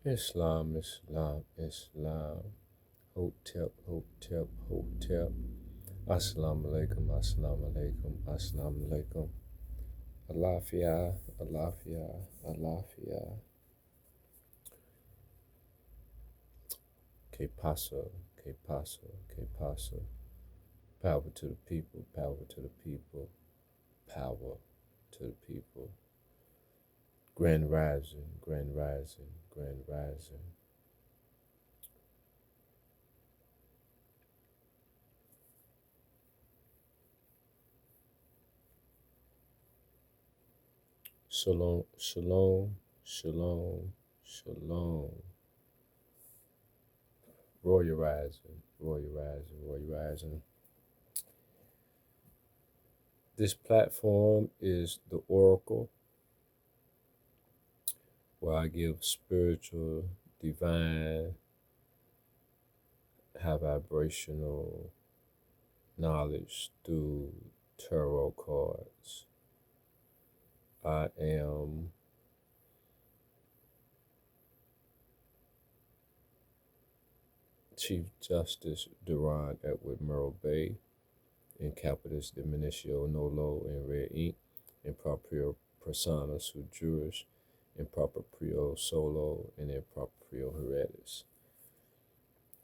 Islam, Islam, Islam. Hotep, Hotep, Hotep. Assalamu alaikum, Assalamu alaikum, Assalamu alaikum. Alafia, Alafia, Alafia. Que pasa, que pasa, que pasa. Power to the people, power to the people, power to the people. Grand rising, grand rising, grand rising. Shalom, shalom, shalom, shalom. Royal rising, royal rising, royal rising. This platform is the Oracle, where I give spiritual, divine, high vibrational knowledge through tarot cards. I am Chief Justice Durand at Murrell Bay in capitis, diminutio, nolo in red ink, in proprio persona su juris, in proprio solo, and in proprio heredes.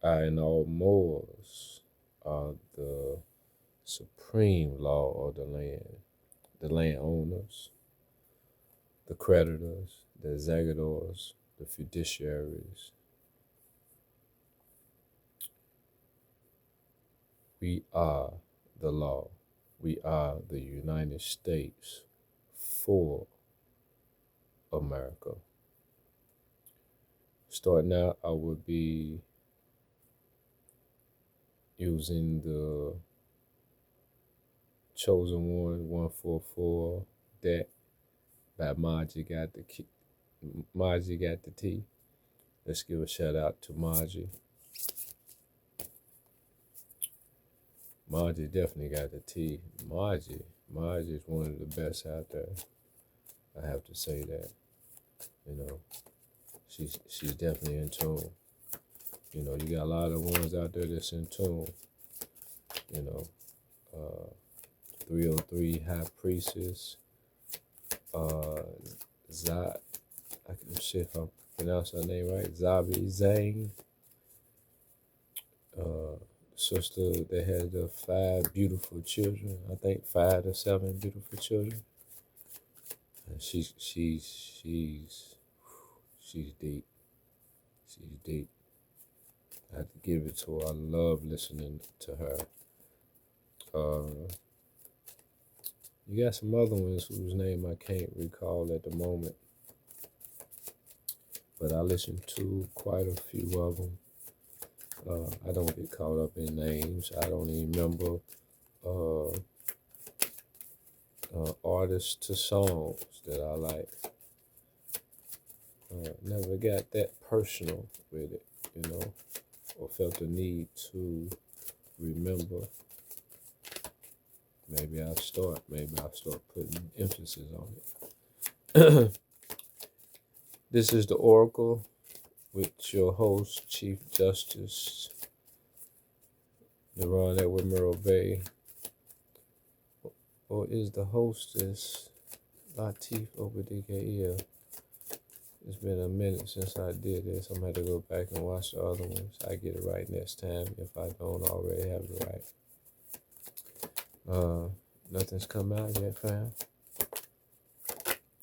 I and all Moors are the supreme law of the landowners, the creditors, the executors, the fiduciaries. We are the law. We are the United States for America. Starting out, I will be using the Chosen One 144 deck by Maji Got the T. Let's give a shout out to Maji. Maji definitely got the T. Maji is one of the best out there. I have to say that. You know, she's definitely in tune. You know, you got a lot of ones out there that's in tune. You know, 303 High Priestess. I can see if I pronounce her name right. Zabi Zane. Sister that had the 5 beautiful children. I think 5 or 7 beautiful children. And she's deep. She's deep. I have to give it to her. I love listening to her. You got some other ones whose name I can't recall at the moment, but I listen to quite a few of them. I don't get caught up in names. I don't even remember artists to songs that I like. Never got that personal with it, you know, or felt the need to remember. Maybe I'll start putting emphasis on it. This is the Oracle with your host, Chief Justice Durand at Murrell Bay, or is the hostess Lateef Obadike here? It's been a minute since I did this. I'm going to have to go back and watch the other ones. I get it right next time if I don't already have it right. Nothing's come out yet, fam.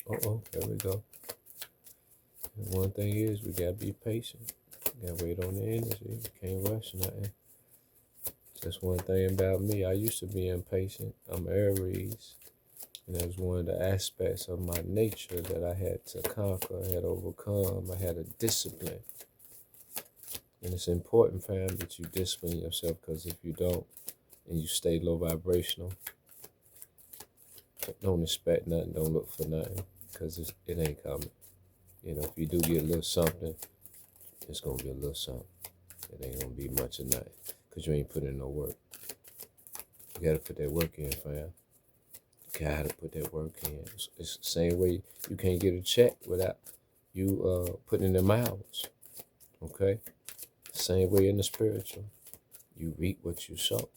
There we go. And one thing is, we gotta be patient. We gotta wait on the energy. Can't rush nothing. Just one thing about me, I used to be impatient. I'm Aries, and that was one of the aspects of my nature that I had to conquer, I had to overcome. I had a discipline. And it's important, fam, that you discipline yourself, because if you don't, and you stay low vibrational, don't expect nothing, don't look for nothing, because it ain't coming. You know, if you do get a little something, it's going to be a little something. It ain't going to be much of nothing, because you ain't put in no work. You got to put that work in, fam. You got to put that work in. It's the same way you can't get a check without you putting in them hours. Okay? Same way in the spiritual. You reap what you sow.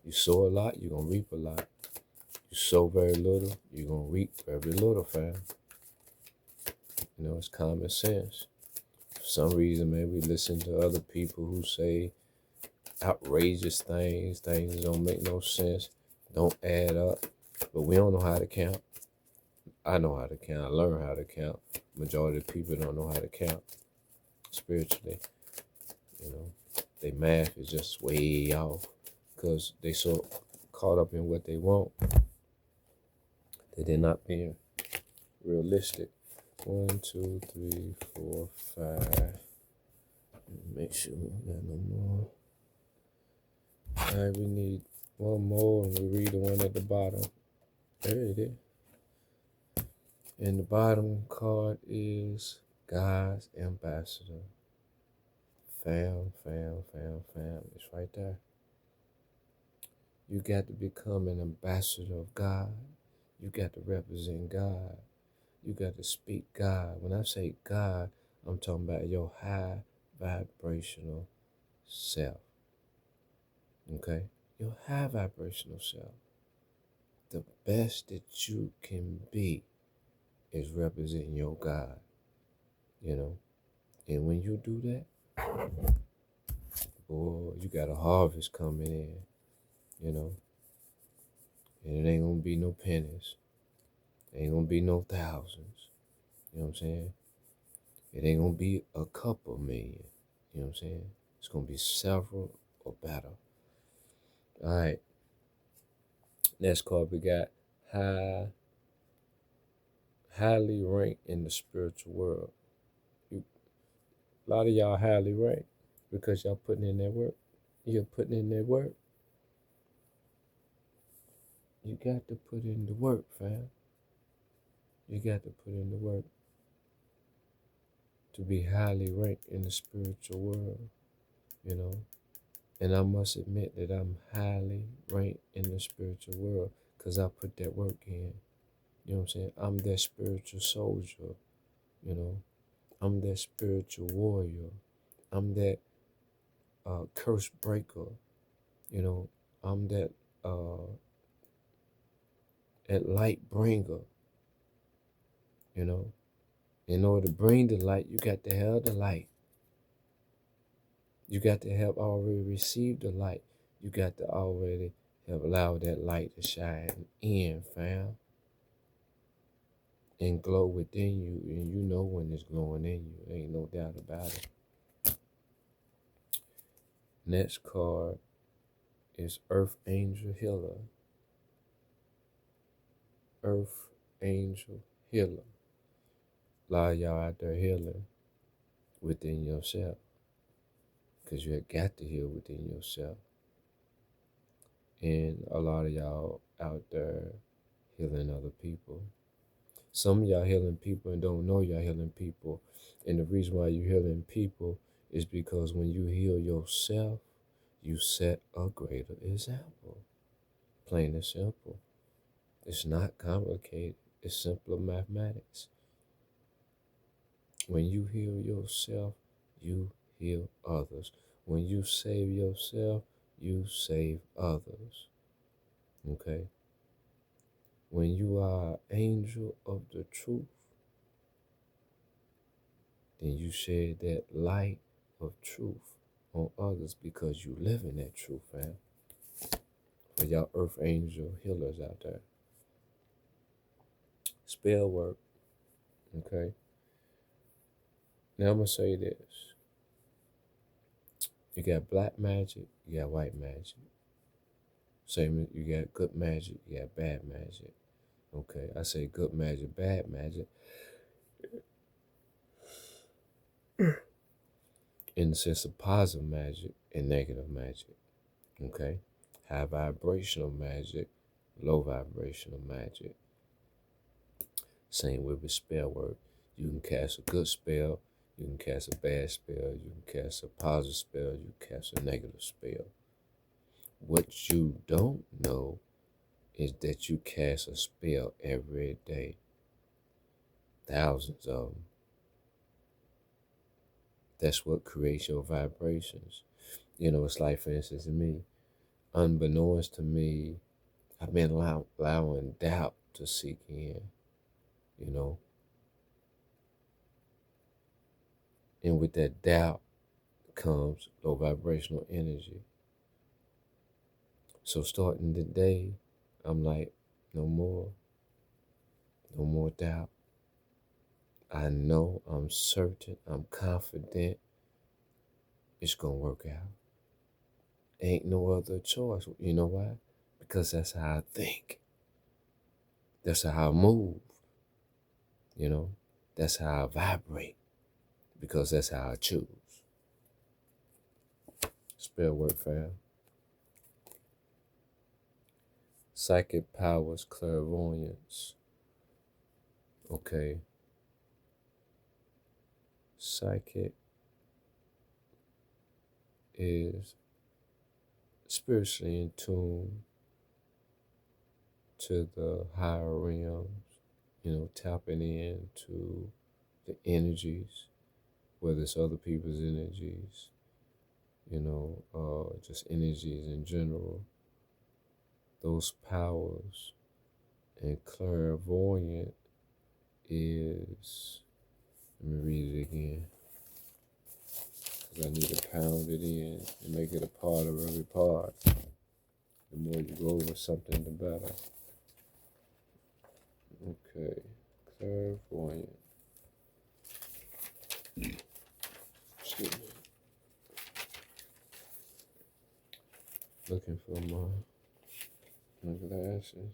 You sow a lot, you're going to reap a lot. You sow very little, you're going to reap very little, fam. You know, it's common sense. For some reason, man, we listen to other people who say outrageous things that don't make no sense, don't add up, but we don't know how to count. I know how to count. I learned how to count. Majority of people don't know how to count spiritually. You know, their math is just way off because they so caught up in what they want that they're not being realistic. 1, 2, 3, 4, 5. Make sure we got no more. All right, we need one more, and we read the one at the bottom. There it is. And the bottom card is God's ambassador. Fam. It's right there. You got to become an ambassador of God. You got to represent God. You got to speak God. When I say God, I'm talking about your high vibrational self. Okay? Your high vibrational self. The best that you can be is representing your God. You know? And when you do that, boy, you got a harvest coming in. You know? And it ain't gonna be no pennies. It ain't gonna be no thousands. You know what I'm saying? It ain't gonna be a couple million. You know what I'm saying? It's gonna be several or better. All right. Next card we got highly ranked in the spiritual world. A lot of y'all highly ranked because y'all putting in that work. You're putting in that work. You got to put in the work, fam. You got to put in the work to be highly ranked in the spiritual world, you know. And I must admit that I'm highly ranked in the spiritual world because I put that work in. You know what I'm saying? I'm that spiritual soldier, you know. I'm that spiritual warrior. I'm that curse breaker, you know. I'm that light bringer, you know. In order to bring the light, you got to have the light. You got to have already received the light. You got to already have allowed that light to shine in, fam. And glow within you. And you know when it's glowing in you. There ain't no doubt about it. Next card is Earth Angel Healer. Earth Angel Healer. A lot of y'all out there healing within yourself. Because you got to heal within yourself. And a lot of y'all out there healing other people. Some of y'all healing people and don't know y'all healing people. And the reason why you're healing people is because when you heal yourself, you set a greater example. Plain and simple. It's not complicated. It's simple mathematics. When you heal yourself, you heal others. When you save yourself, you save others. Okay? When you are an angel of the truth, then you share that light of truth on others because you live in that truth, fam. For y'all earth angel healers out there. Spell work, okay? Now I'm going to say this. You got black magic, you got white magic. Same, you got good magic, you got bad magic. Okay, I say good magic, bad magic. In the sense of positive magic and negative magic. Okay? High vibrational magic, low vibrational magic. Same with spell work. You can cast a good spell, you can cast a bad spell, you can cast a positive spell, you can cast a negative spell. What you don't know is that you cast a spell every day. Thousands of them. That's what creates your vibrations. It's like, for instance, me, unbeknownst to me, I've been allowing doubt to seek in, you know. And with that doubt comes low vibrational energy. So starting today, I'm like, no more doubt. I know, I'm certain, I'm confident it's going to work out. Ain't no other choice. You know why? Because that's how I think. That's how I move. That's how I vibrate. Because that's how I choose. Spell word, fam. Psychic powers, clairvoyance. Okay. Psychic is spiritually in tune to the higher realms, tapping into the energies, whether it's other people's energies, just energies in general, those powers. And clairvoyant is, let me read it again, because I need to pound it in and make it a part of every part. The more you go over something, the better. Okay, clairvoyant. Excuse me. Looking for my glasses.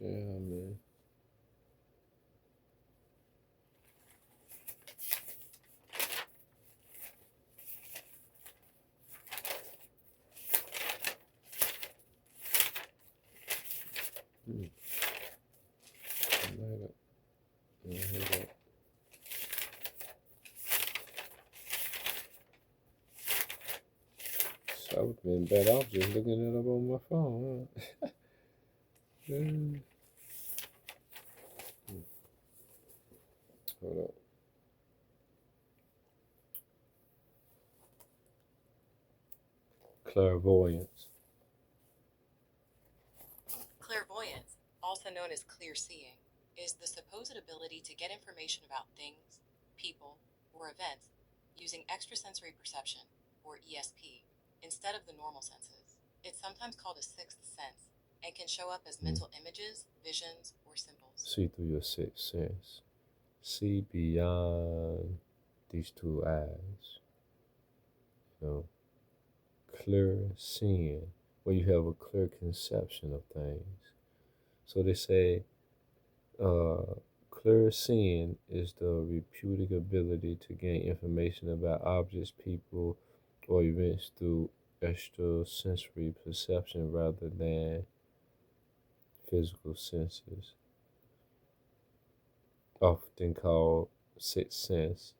Shaman. So I would have been better off just looking it up on my phone, huh? Hold up. Clairvoyance. Clairvoyance, also known as clear seeing, is the supposed ability to get information about things, people, or events using extrasensory perception, or ESP, instead of the normal senses. It's sometimes called a sixth sense and can show up as mental images, visions, or symbols. See through your sixth sense. See beyond these two eyes. Clear seeing, where you have a clear conception of things. So they say clear seeing is the reputed ability to gain information about objects, people, or events through extrasensory perception rather than physical senses. Often called sixth sense,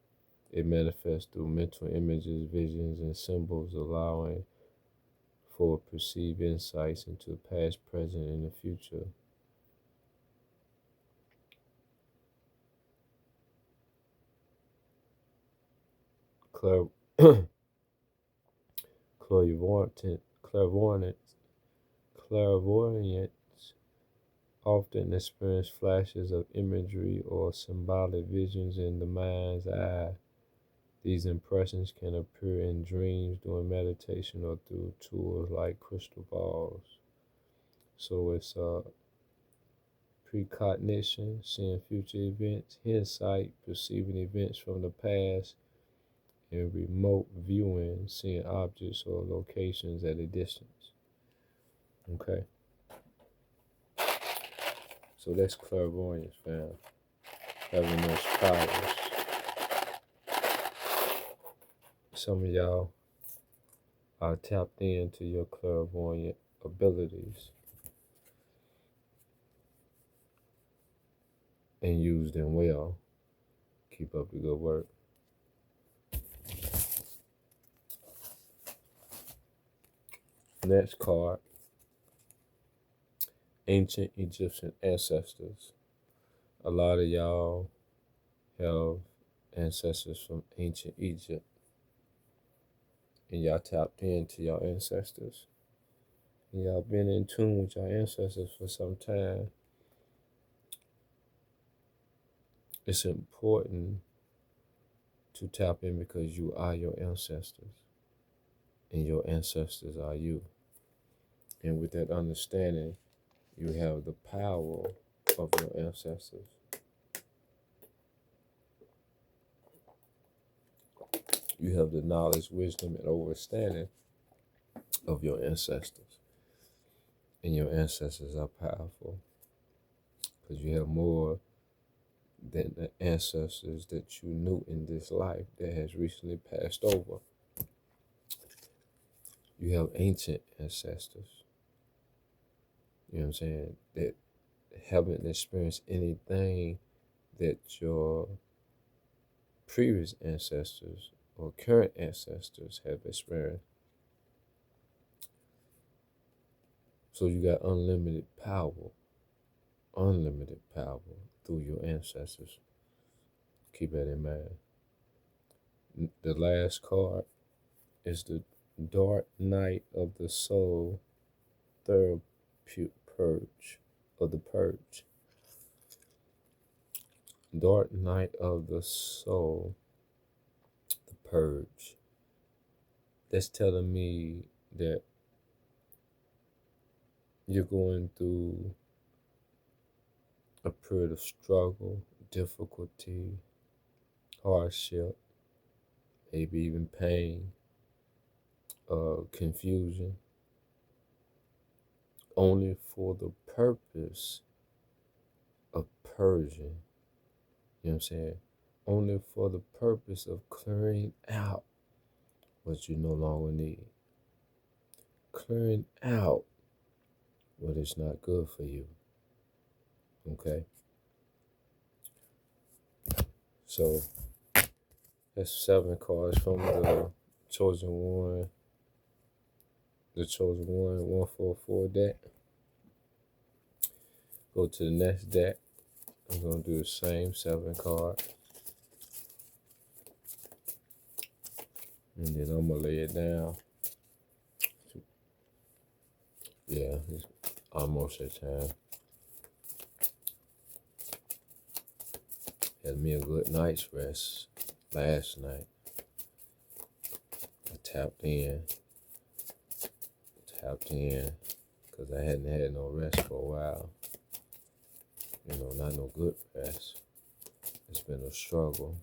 it manifests through mental images, visions, and symbols, allowing for perceived insights into the past, present, and the future. Clairvoyants often experience flashes of imagery or symbolic visions in the mind's eye. These impressions can appear in dreams, during meditation, or through tools like crystal balls. So it's precognition, seeing future events, hindsight, perceiving events from the past, and remote viewing, seeing objects or locations at a distance. Okay? So that's clairvoyance, fam. Having those powers. Some of y'all are tapped into your clairvoyant abilities and use them well. Keep up the good work. Next card ancient Egyptian ancestors. A lot of y'all have ancestors from ancient Egypt, and y'all tapped into your ancestors. And y'all been in tune with your ancestors for some time. It's important to tap in because you are your ancestors, and your ancestors are you. And with that understanding, you have the power of your ancestors. You have the knowledge, wisdom, and understanding of your ancestors. And your ancestors are powerful because you have more than the ancestors that you knew in this life that has recently passed over. You have ancient ancestors, you know what I'm saying, that haven't experienced anything that your previous ancestors or current ancestors have experienced. So you got unlimited power through your ancestors. Keep that in mind. The last card is the Dark Night of the Soul, Third Purge, or the Purge. Dark Night of the Soul, the Purge. That's telling me that you're going through a period of struggle, difficulty, hardship, maybe even pain, confusion, only for the purpose of purging. You know what I'm saying? Only for the purpose of clearing out what you no longer need. Clearing out what is not good for you. Okay? So, that's 7 cards from the Chosen One. The Chosen One 144 deck. Go to the next deck. I'm going to do the same 7 cards. And then I'm going to lay it down. Yeah, it's almost that time. Had me a good night's rest last night. I tapped in because I hadn't had no rest for a while. You know, not no good rest. It's been a struggle.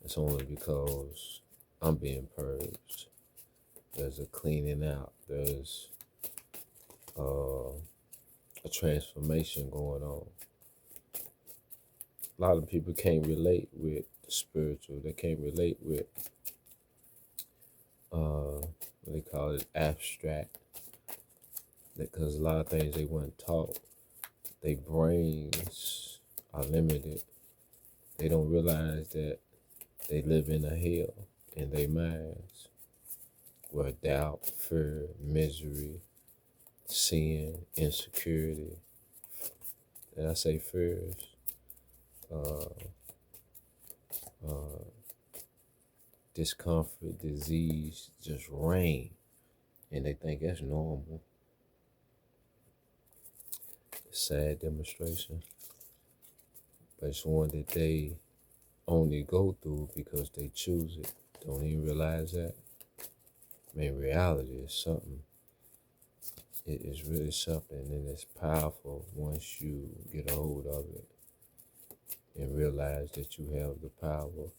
It's only because I'm being purged. There's a cleaning out. There's a transformation going on. A lot of people can't relate with the spiritual. They can't relate with what they call it, abstract. Because a lot of things they weren't taught. Their brains are limited. They don't realize that they live in a hell in their minds where doubt, fear, misery, sin, insecurity, and I say fears, discomfort, disease just reign, and they think that's normal. It's a sad demonstration, but it's one that they only go through because they choose it. Don't even realize that. I mean, reality is something. It is really something, and it's powerful once you get a hold of it and realize that you have the power.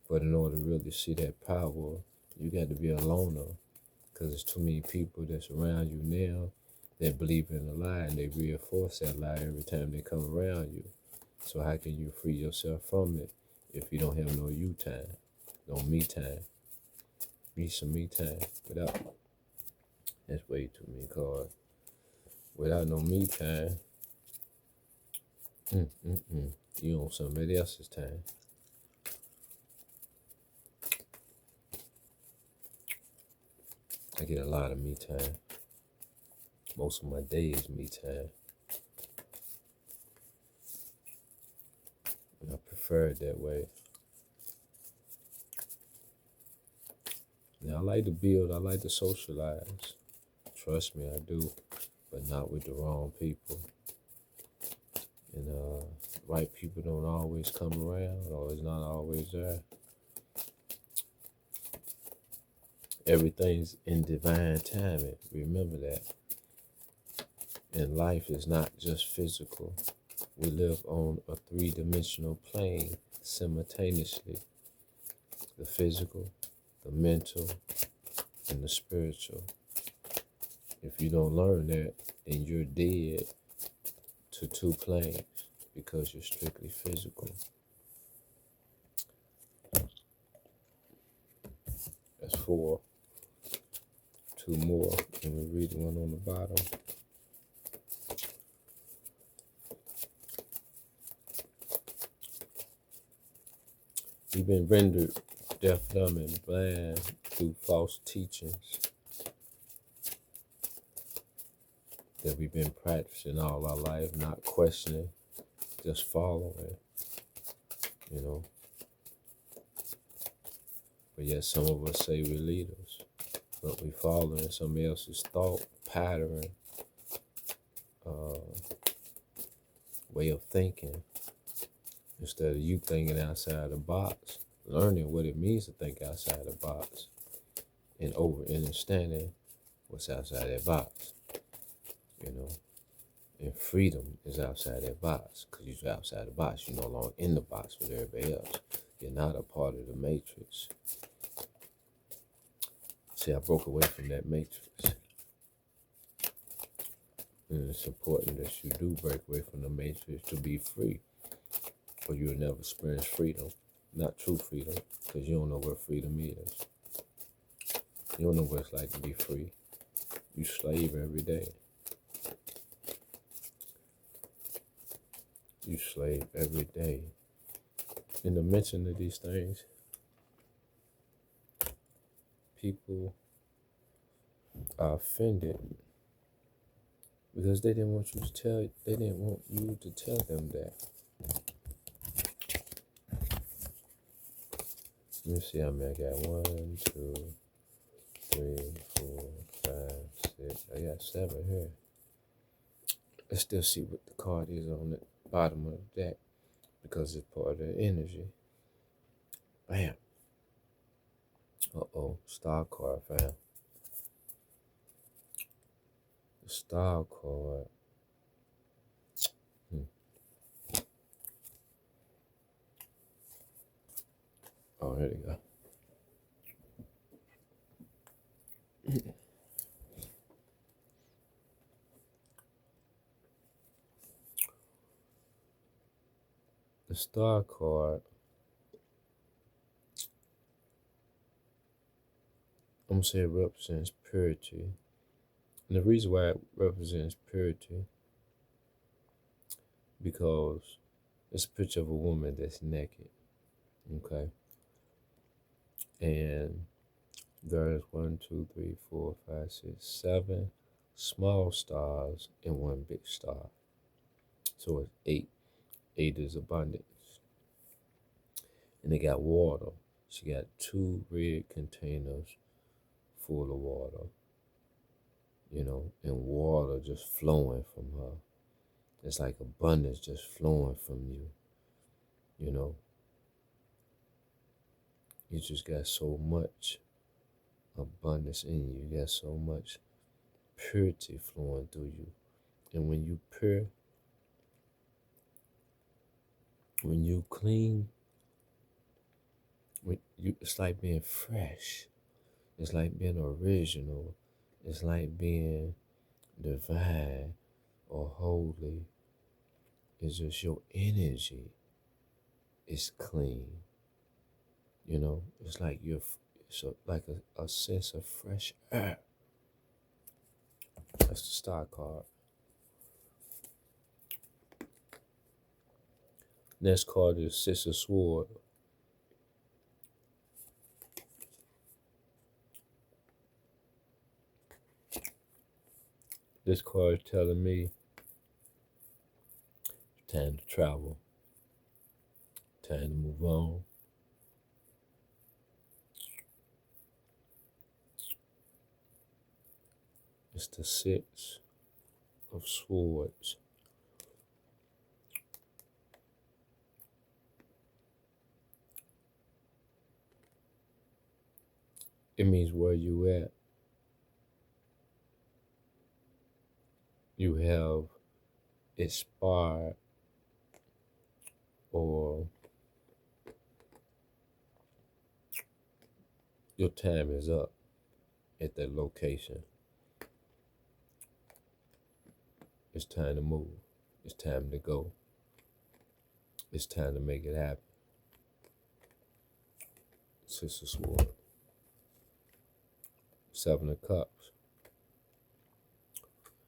But in order to really see that power, you got to be a loner, because there's too many people that's around you now that believe in a lie, and they reinforce that lie every time they come around you. So how can you free yourself from it if you don't have no you time, no me time? Need some me time. That's way too many cards. Without no me time, you on somebody else's time. I get a lot of me time. Most of my day is me time. And I prefer it that way. Now, I like to build, I like to socialize. Trust me, I do. But not with the wrong people. And right people don't always come around, or it's not always there. Everything's in divine timing. Remember that. And life is not just physical. We live on a three-dimensional plane simultaneously. The physical, the mental, and the spiritual. If you don't learn that, then you're dead to two planes because you're strictly physical. That's 4. 2 more, and we read one on the bottom. We've been rendered deaf, dumb, and blind through false teachings that we've been practicing all our life, not questioning, just following, you know. But yet some of us say we're leaders, but we following somebody else's thought pattern, way of thinking, instead of you thinking outside the box, learning what it means to think outside the box, and understanding what's outside that box, you know. And freedom is outside that box, because you're outside the box. You're no longer in the box with everybody else. You're not a part of the matrix. See, I broke away from that matrix. And it's important that you do break away from the matrix to be free, or you'll never experience freedom. Not true freedom, because you don't know what freedom is. You don't know what it's like to be free. You slave every day. You slave every day. In the mention of these things, people are offended because they didn't want you to tell them that. Let me see how many I got. 1, 2, 3, 4, 5, 6. I got 7 here. Let's still see what the card is on the bottom of the deck, because it's part of the energy. Bam. Uh-oh, star card, fam. The star card. Oh, here we go. The star card, I'm going to say it represents purity. And the reason why it represents purity, because it's a picture of a woman that's naked, okay? And there's 1, 2, 3, 4, 5, 6, 7 small stars and 1 big star. So it's 8. 8 is abundance. And they got water. She got 2 red containers full of water, you know, and water just flowing from her. It's like abundance just flowing from you, you know. You just got so much abundance in you. You got so much purity flowing through you. And when you pure, when you clean, it's like being fresh. It's like being original. It's like being divine or holy. It's just your energy is clean. You know, it's like like a sense of fresh air. That's the star card. Next card is Sister Sword. This card is telling me time to travel, time to move on. It's the Six of Swords. It means where you at. You have expired or your time is up at that location. It's time to move. It's time to go. It's time to make it happen. Six of Swords. Seven of Cups.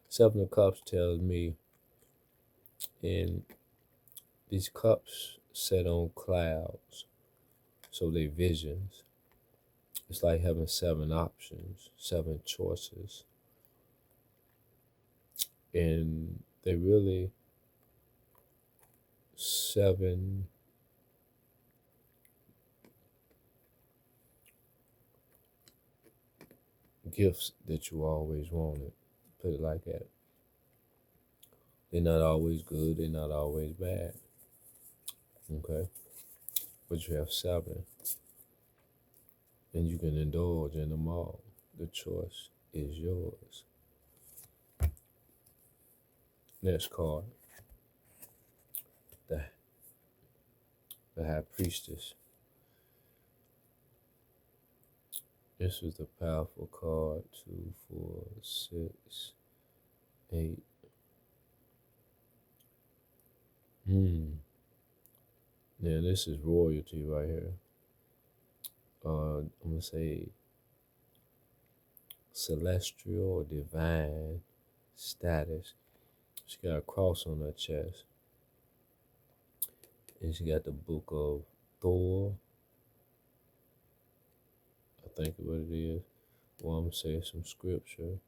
Seven of Cups tells me in these cups set on clouds, so they visions. It's like having seven options, seven choices. And they really seven gifts that you always wanted. Put it like that. They're not always good, they're not always bad. Okay? But you have seven. And you can indulge in them all. The choice is yours. Next card. The High Priestess. This is the powerful card. 2, 4, 6, 8. Now this is royalty right here. I'm gonna say celestial or divine status. She got a cross on her chest. And she got the book of Thor. I think what it is. Well, I'm gonna say some scripture.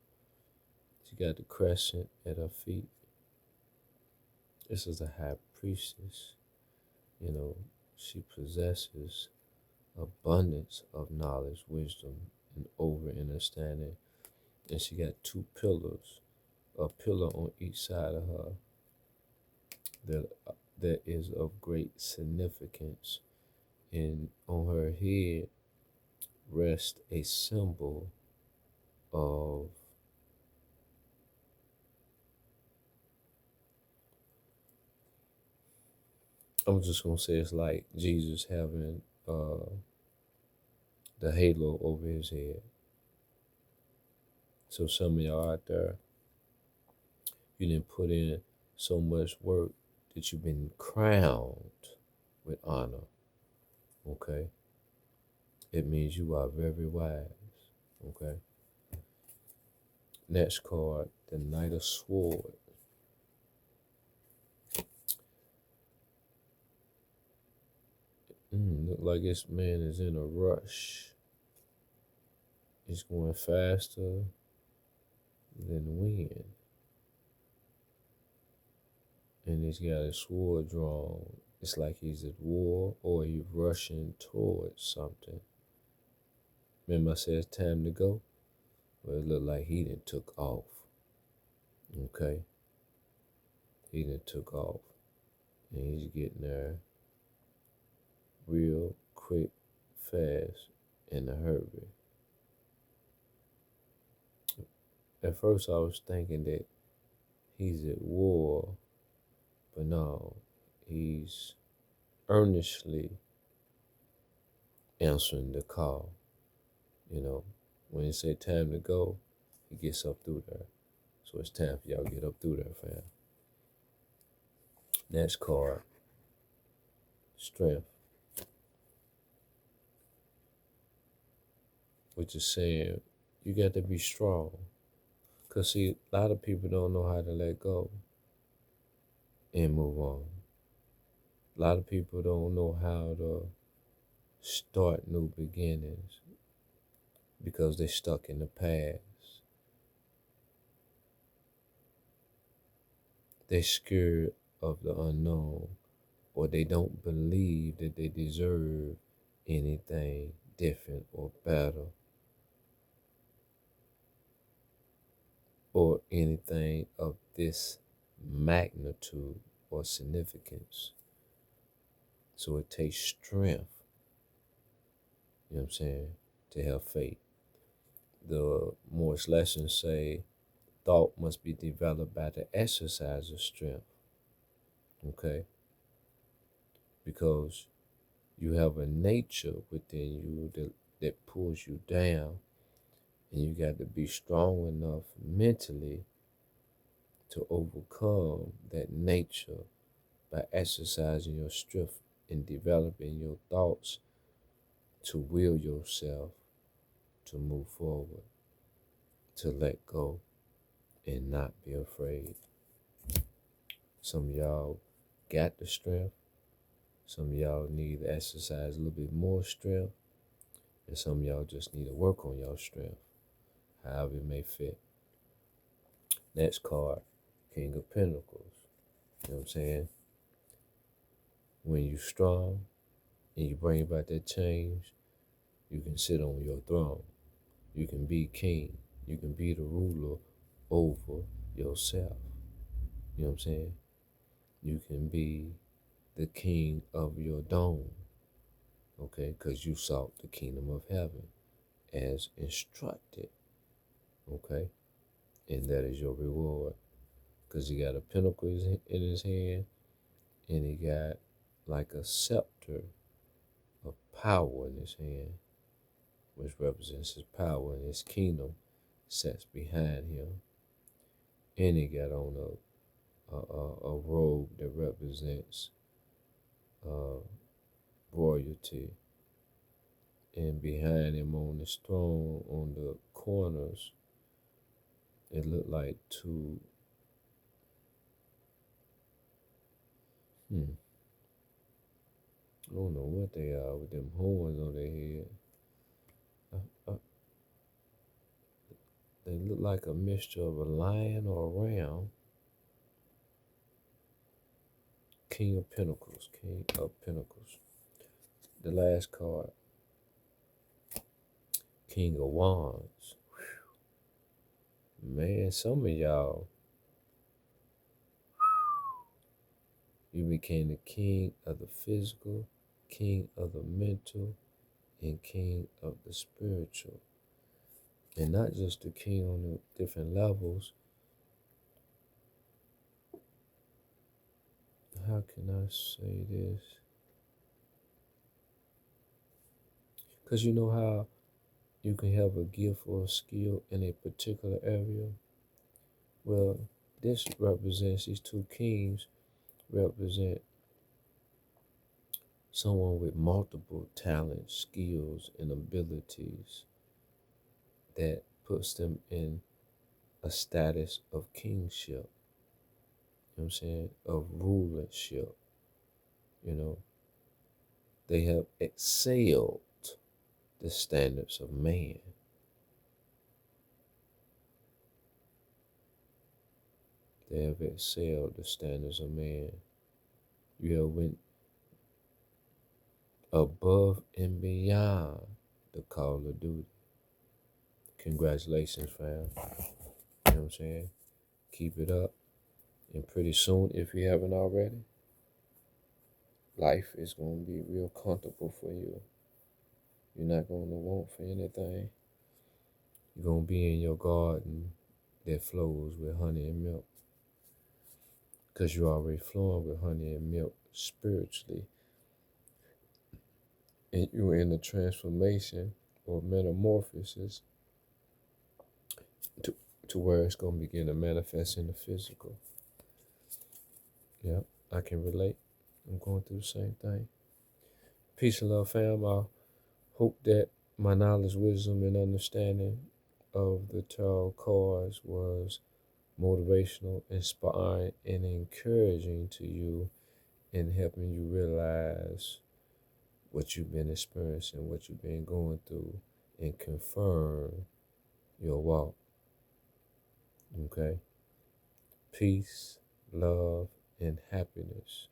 She got the crescent at her feet. This is a high priestess. You know, she possesses abundance of knowledge, wisdom, and over understanding. And she got two pillars, a pillar on each side of her that is of great significance. And on her head rests a symbol of I'm just gonna say it's like Jesus having the halo over his head. So some of y'all out there, you didn't put in so much work that you've been crowned with honor. Okay? It means you are very wise. Okay? Next card, the Knight of Swords. Look like this man is in a rush. He's going faster than the wind. And he's got his sword drawn. It's like he's at war or he's rushing towards something. Remember I said it's time to go? Well, it looked like he done took off. Okay? He done took off. And he's getting there real quick, fast, in a hurry. At first I was thinking that he's at war, but no, he's earnestly answering the call. You know, when it say time to go, he gets up through there. So it's time for y'all to get up through there, fam. Next card, Strength. Which is saying you got to be strong. Because, see, a lot of people don't know how to let go and move on. A lot of people don't know how to start new beginnings because they're stuck in the past. They're scared of the unknown, or they don't believe that they deserve anything different or better, or anything of this magnitude or significance. So it takes strength, you know what I'm saying, to have faith. The Moorishe lessons say thought must be developed by the exercise of strength, okay? Because you have a nature within you that pulls you down, and you got to be strong enough mentally to overcome that nature by exercising your strength and developing your thoughts to will yourself to move forward, to let go and not be afraid. Some of y'all got the strength. Some of y'all need to exercise a little bit more strength. And some of y'all just need to work on your strength, however it may fit. Next card, King of Pentacles. You know what I'm saying? When you strong and you bring about that change, you can sit on your throne. You can be king. You can be the ruler over yourself. You know what I'm saying? You can be the king of your dome, okay? Because you sought the kingdom of heaven as instructed, okay? And that is your reward. Because he got a pentacle in his hand, and he got like a scepter of power in his hand, which represents his power, and his kingdom sets behind him. And he got on a robe that represents royalty. And behind him on his throne, on the corners, it looked like two, I don't know what they are with them horns on their head. They look like a mixture of a lion or a ram. King of Pentacles, King of Pentacles. The last card, King of Wands. Man, some of y'all, you became the king of the physical, king of the mental, and king of the spiritual. And not just the king on the different levels. How can I say this? Because you know how you can have a gift or a skill in a particular area? Well, this represents, these two kings represent someone with multiple talents, skills, and abilities that puts them in a status of kingship, you know what I'm saying, of rulership. You know, they have excelled the standards of man. They have excelled the standards of man. You have went above and beyond the call of duty. Congratulations, fam. You know what I'm saying? Keep it up. And pretty soon, if you haven't already, life is going to be real comfortable for you. You're not going to want for anything. You're going to be in your garden that flows with honey and milk. Because you're already flowing with honey and milk spiritually. And you're in the transformation or metamorphosis to where it's going to begin to manifest in the physical. Yeah, I can relate. I'm going through the same thing. Peace and love, fam. I hope that my knowledge, wisdom, and understanding of the tarot cards was motivational, inspiring, and encouraging to you in helping you realize what you've been experiencing, what you've been going through, and confirm your walk. Okay? Peace, love, and happiness,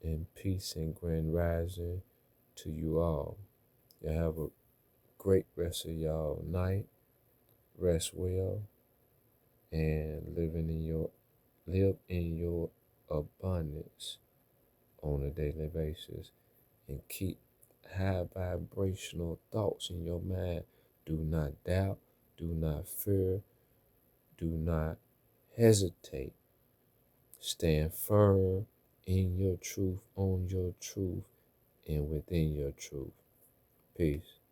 and peace and grand rising to you all. You have a great rest of y'all night. Rest well and live in your abundance on a daily basis, and keep high vibrational thoughts in your mind. Do not doubt, do not fear, do not hesitate. Stand firm in your truth, on your truth, and within your truth. Peace.